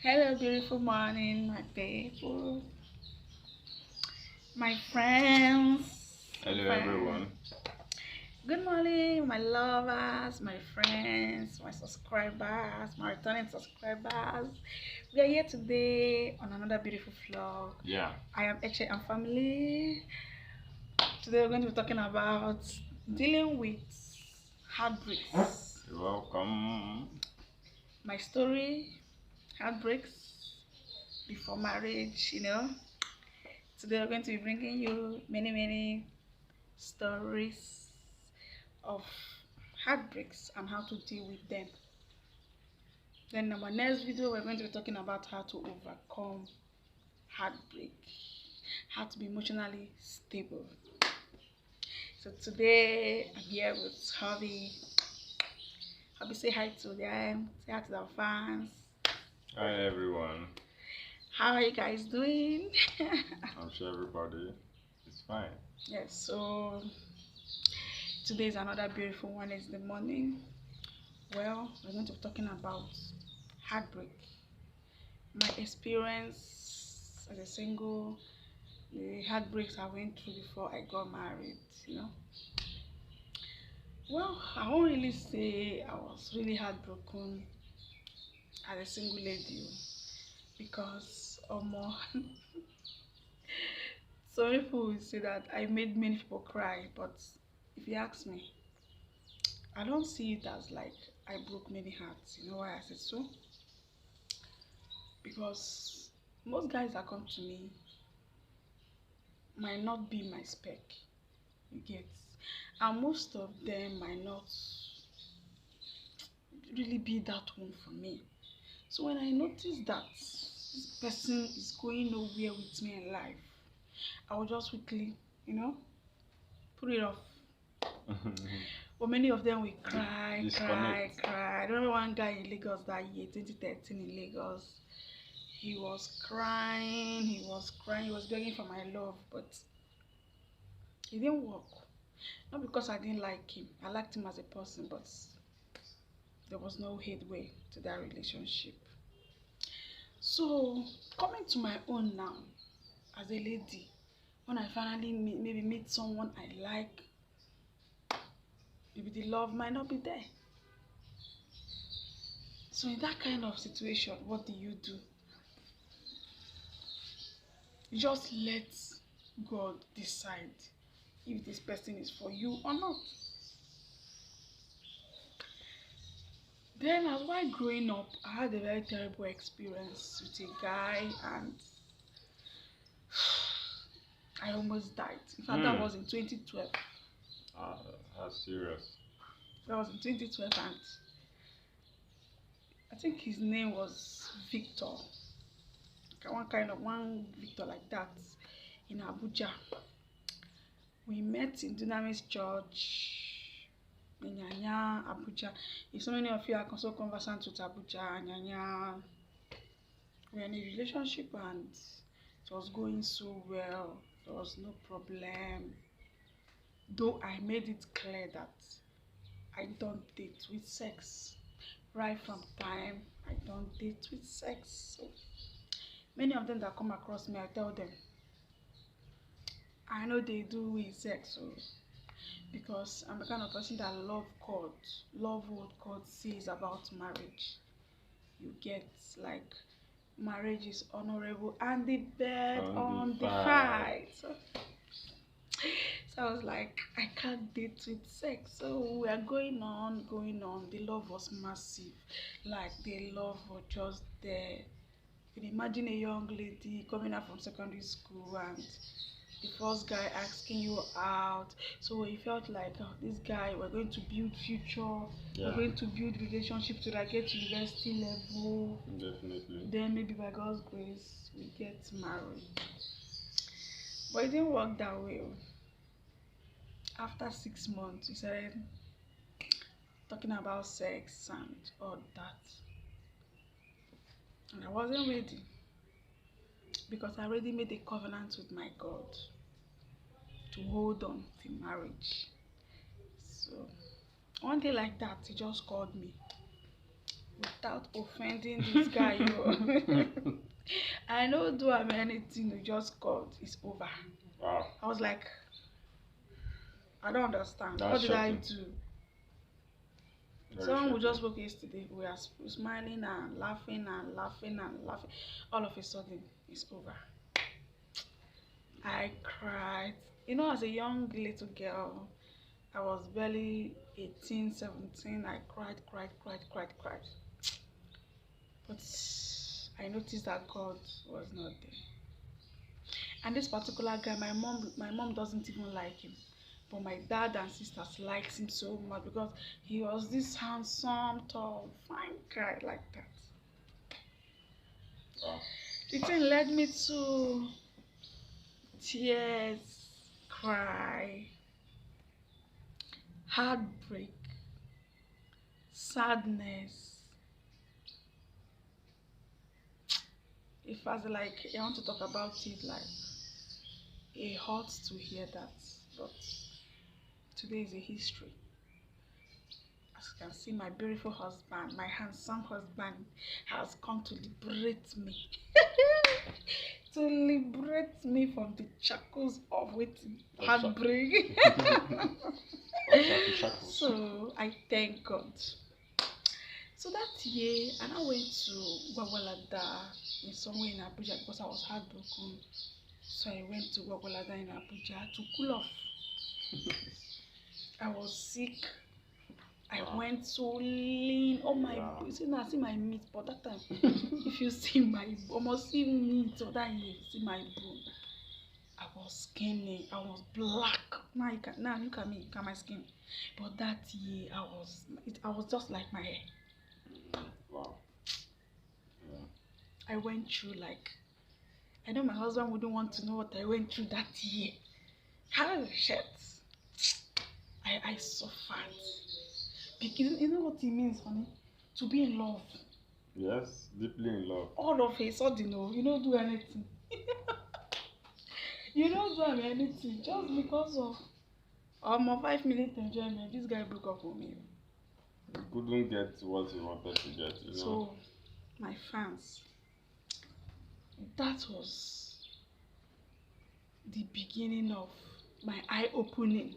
Hello, beautiful morning, my people, my friends. Hello Friends. everyone. Good morning, my lovers, my friends, my subscribers, my returning subscribers. We are here today on another beautiful vlog. Yeah, I am Eche and family. Today we're going to be talking about dealing with heartbreaks. you're welcome. My story, heartbreaks before marriage. Today we're going to be bringing you many stories of heartbreaks and how to deal with them. Then in our next video we're going to be talking about how to overcome heartbreak, how to be emotionally stable. So today I'm here with Hobby. Hobby, say hi to them, say hi to the fans. Hi everyone. How are you guys doing? I'm sure everybody is fine. Yes, so today is another beautiful one. It's the morning. Well, we're going to be talking about heartbreak, my experience as a single, the heartbreaks I went through before I got married. Well, I won't really say I was really heartbroken as a single lady because more some people will say that I made many people cry, but if you ask me, I don't see it as like I broke many hearts. You know why I said so? Because most guys that come to me might not be my spec, you get, and most of them might not really be that one for me. So when I notice that this person is going nowhere with me in life, I will just quickly, you know, put it off. But many of them will cry, cry, Disconnect. cry. I remember one guy in Lagos that year, 2013 in Lagos. He was crying, he was begging for my love, but it didn't work. Not because I didn't like him. I liked him as a person, but there was no headway to that relationship. So, coming to my own now, as a lady, when I finally maybe meet someone I like, maybe the love might not be there. So, in that kind of situation, what do? You just let God decide if this person is for you or not. Then, as while growing up, I had a very terrible experience with a guy, and I almost died. In fact, that Hmm. was in 2012. Ah, that's serious. That was in 2012, and I think his name was Victor. One Victor like that in Abuja. We met in Dunamis Church in Nyanya, Abuja. If so many of you are also conversant with Abuja, Nyanya, we were in a relationship and it was going so well. There was no problem. Though I made it clear that I don't date with sex. Right from time, I don't date with sex. So many of them that come across me, I tell them, I know they do with sex. So because I'm the kind of person that love what God says about marriage. You get, like, marriage is honorable and the bed Undefined. undefiled. So I was like, I can't date with sex. So we are going on, going on. The love was massive. Like, the love was just there. You can imagine a young lady coming out from secondary school and the first guy asking you out. So he felt like, oh, this guy, we're going to build future, we're Yeah, going to build relationship till I get to university level. definitely. Then maybe by God's grace we get married. But it didn't work that way. After 6 months, we started talking about sex and all that. And I wasn't ready because I already made a covenant with my God to hold on till marriage. So one day like that, he just called me. without offending this guy. Yo. I know do am anything, you just called, it's over. Wow. I was like, I don't understand. That's What did I shocking. do? Very Someone who just shocking. woke yesterday, we are smiling and laughing and laughing and laughing. All of a sudden, it's over. I cried. You know, as a young little girl, I was barely 18, 17. I cried, cried, cried, cried, cried. But I noticed that God was not there. And this particular guy, my mom doesn't even like him. But my dad and sisters likes him so much because he was this handsome, tall, fine guy like that. Wow. The thing led me to tears, cry, heartbreak, sadness. If I was like, I want to talk about it, like, it hurts to hear that. But today is a history. As you can see, my beautiful husband, my handsome husband, has come to liberate me. To liberate me from the shackles of waiting, heartbreak. Shackles. So I thank God. So that year, and I went to Gwagwalada in somewhere in Abuja because I was heartbroken. So I went to Gwagwalada in Abuja to cool off. I was sick. I went so lean. Oh my, see now see my meat, but that time, if you see my, almost see meat of that year, see my bone. I was skinny. I was black. Now you can, now look at me, look at my skin. But that year, I was just like my hair. Wow. Yeah. I went through like, I know my husband wouldn't want to know what I went through that year. How shit. I suffered. Because you know what it means, honey? To be in love. Yes, deeply in love. All of a sudden, you don't do anything. You don't do anything just because of my 5 minute enjoyment. This guy broke up with me. He couldn't get what he wanted to get, you know. So, my fans, that was the beginning of my eye opening.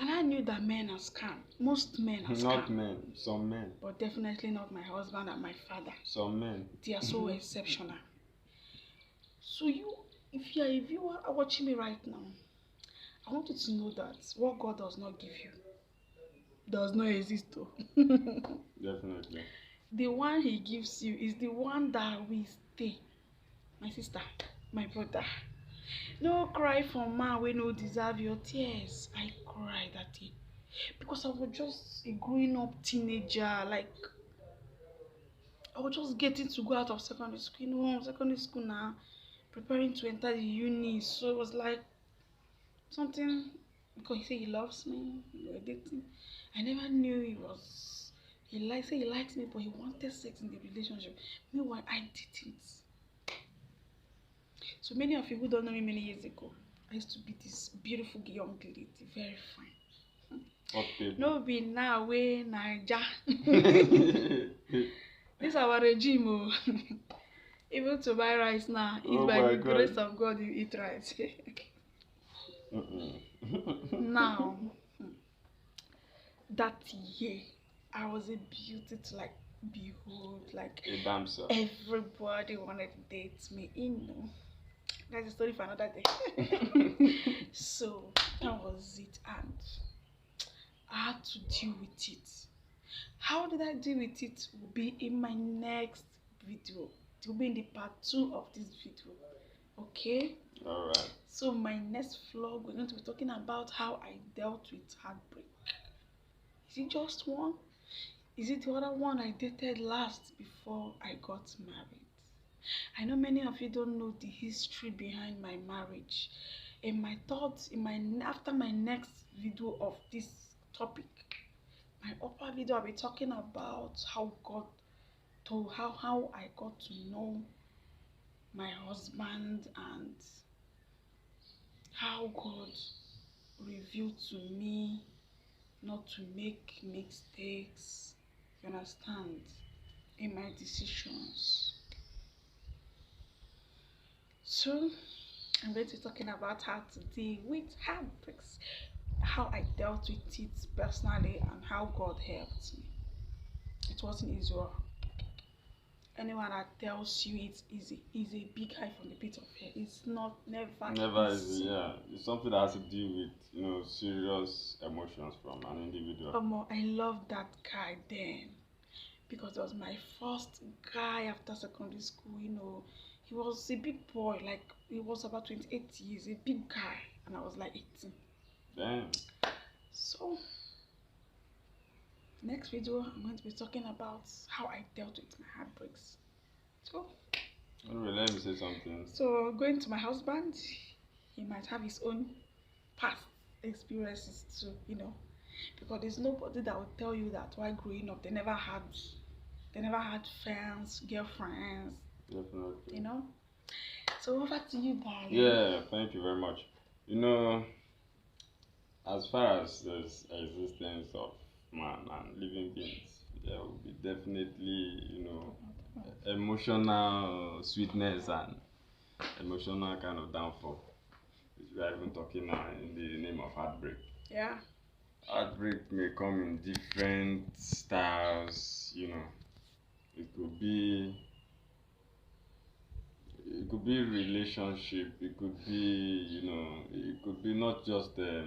And I knew that men are scam. Most men are scam. Not men, some men. But definitely not my husband and my father. Some men. They are so exceptional. So if you are watching me right now, I want you to know that what God does not give you does not exist though. Definitely. The one he gives you is the one that will stay. My sister, my brother. No cry for man wey no deserve your tears. I cried that day. Because I was just a growing up teenager, like I was just getting to go out of secondary school, secondary school now, preparing to enter the uni. So it was like something, because he said he loves me, we were dating. I never knew say he likes me, but he wanted sex in the relationship. Meanwhile, I didn't. So many of you who don't know me many years ago, I used to be this beautiful young lady, very fine. Okay. No be now wey Naija. This our regime oh. Even to buy rice now, it's by the grace of God you eat rice. Now, that year, I was a beauty to like behold, like a damsel. Everybody wanted to date me, That's a story for another day. So that was it, and I had to deal with it. How did I deal with it will be in my next video. It will be in the part 2 of this video. Okay? Alright. So my next vlog, we're going to be talking about how I dealt with heartbreak. Is it just one? Is it the other one I dated last before I got married? I know many of you don't know the history behind my marriage. In my thoughts, after my next video of this topic, my upper video, I'll be talking about how I got to know my husband and how God revealed to me not to make mistakes. You understand? in my decisions. So I'm going to be talking about how to deal with heartbreaks, how I dealt with it personally, and how God helped me. It wasn't easy. Anyone that tells you it's easy is a big eye from the pit of hell. It's not never Never easy, easy. yeah. It's something that has to deal with, serious emotions from an individual. I love that guy then because it was my first guy after secondary school. He was a big boy, like he was about 28 years, a big guy, and I was like 18. Damn. So, next video, I'm going to be talking about how I dealt with my heartbreaks. So, Anyway, let me say something. So, going to my husband, he might have his own past experiences too, because there's nobody that will tell you that while growing up they never had friends, girlfriends, Definitely. So over to you, darling. Yeah, thank you very much. As far as the existence of man and living beings, there will be definitely, emotional sweetness and emotional kind of downfall, which we are even talking now in the name of heartbreak. Yeah. Heartbreak may come in different styles, It could be relationship. It could be, it could be not just a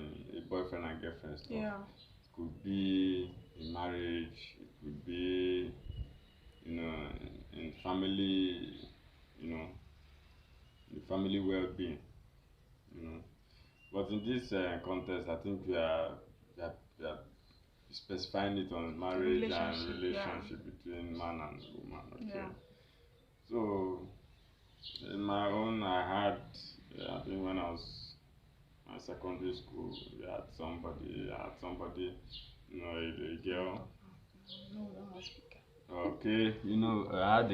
boyfriend and girlfriend stuff. Yeah. It could be in marriage. It could be, in family, in family well-being, But in this context, I think we are specifying it on marriage and relationship between man and woman. Okay. Yeah. So in my own, I think when I was in secondary school, I had somebody, a girl. No, don't ask me. Okay, I had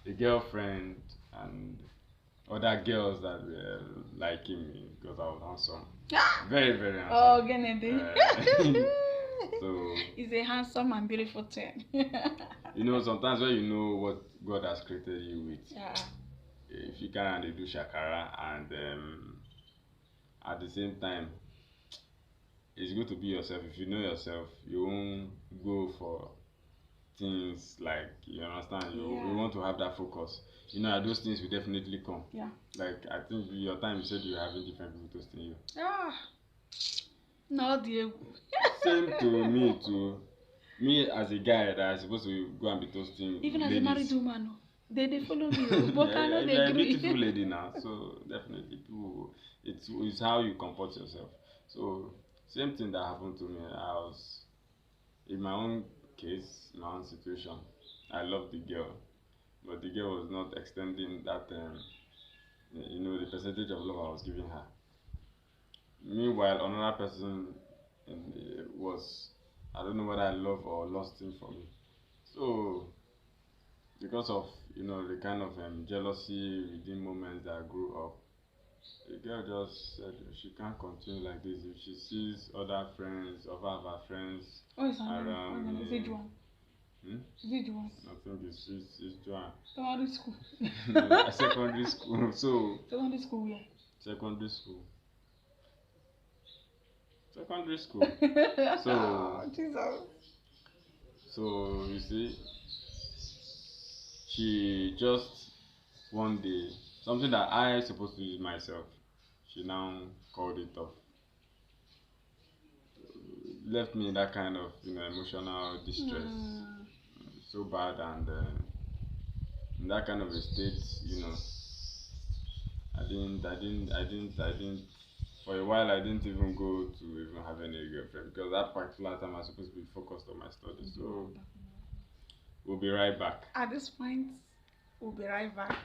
a girlfriend and other girls that were liking me because I was handsome. Very, very handsome. Oh, Kennedy. So he's a handsome and beautiful thing. Sometimes when you know what God has created you with, yeah. If you can do shakara and at the same time, it's good to be yourself. If you know yourself, you won't go for things like, you understand, you want to have that focus. Those things will definitely come. Yeah. Like, I think your time you said you were having different people toasting you. No, dear. Same to me too. Me as a guy that is supposed to go and be toasting even ladies. As a married woman, they follow me, but I know they you're agree. a beautiful lady now, so definitely people, it's how you comport yourself. So same thing that happened to me. I was in my own case, my own situation. I loved the girl, but the girl was not extending that the percentage of love I was giving her. Meanwhile, another person was, I don't know whether I love or lost him for me. So because of the kind of jealousy within moments that grew up, the girl just said she can't continue like this. If she sees other friends of her friends around Is it Joan? Is it Joan? I think it's Joan. Secondary school. Secondary school. So secondary school where? Secondary school. Secondary school. So Jesus. So you see, she just one day, something that I supposed to do myself, she now called it off. Left me in that kind of emotional distress, so bad, and in that kind of a state, I didn't. For a while, I didn't even go to even have any girlfriend because that particular time I was supposed to be focused on my studies. So we'll be right back. At this point, we'll be right back.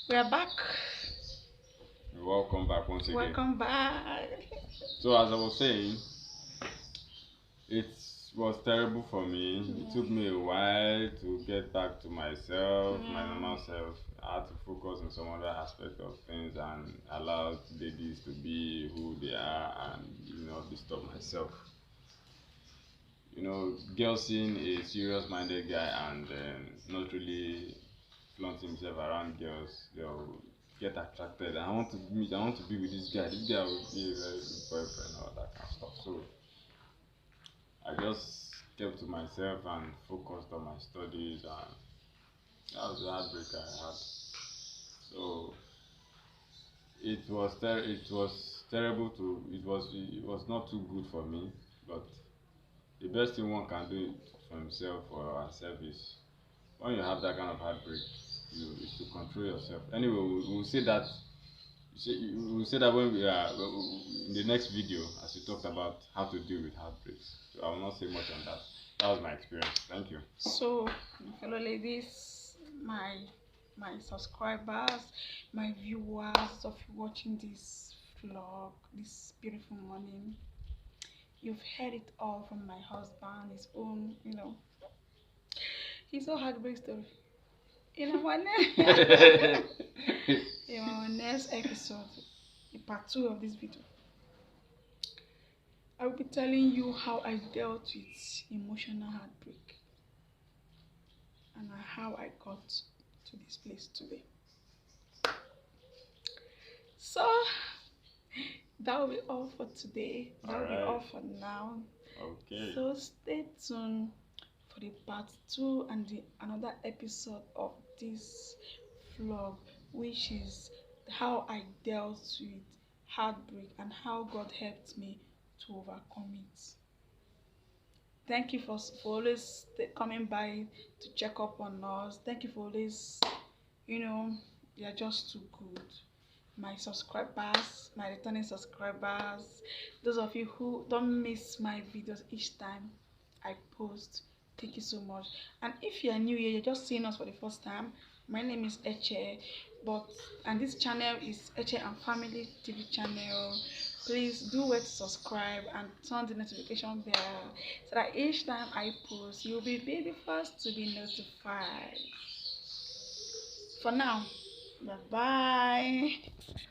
We are back. Welcome back once again. Welcome back. So as I was saying, it was terrible for me. Yeah. It took me a while to get back to myself, my normal self. I had to focus on some other aspect of things and allow ladies to be who they are and not disturb myself. girl seeing a serious-minded guy and not really flaunt himself around girls, they'll get attracted. I want to be with this guy. This guy will be a very good boyfriend, all that kind of stuff. So I just kept to myself and focused on my studies, and that was the heartbreak I had. So it was terrible to it was not too good for me, but the best thing one can do for himself or herself is when you have that kind of heartbreak, you is to control yourself. Anyway, we'll say that. We'll say that when we are in the next video, as we talked about how to deal with heartbreaks. So I will not say much on that. That was my experience. Thank you. So, fellow ladies, my subscribers, my viewers of watching this vlog this beautiful morning, you've heard it all from my husband, his own, his own heartbreak story. In our in our next episode, the part 2 of this video, I will be telling you how I dealt with emotional heartbreak and how I got to this place today. So that will be all for today. That will be all for now. Okay. So stay tuned for the part 2 and another episode of this vlog, which is how I dealt with heartbreak and how God helped me to overcome it. Thank you for always coming by to check up on us. Thank you for always, you're just too good. My subscribers, my returning subscribers, those of you who don't miss my videos each time I post, thank you so much. And if you are new here, you're just seeing us for the first time, my name is Eche, and this channel is Eche and Family TV channel. Please do wait to subscribe and turn the notification bell so that each time I post, you'll be the first to be notified. For now, bye bye.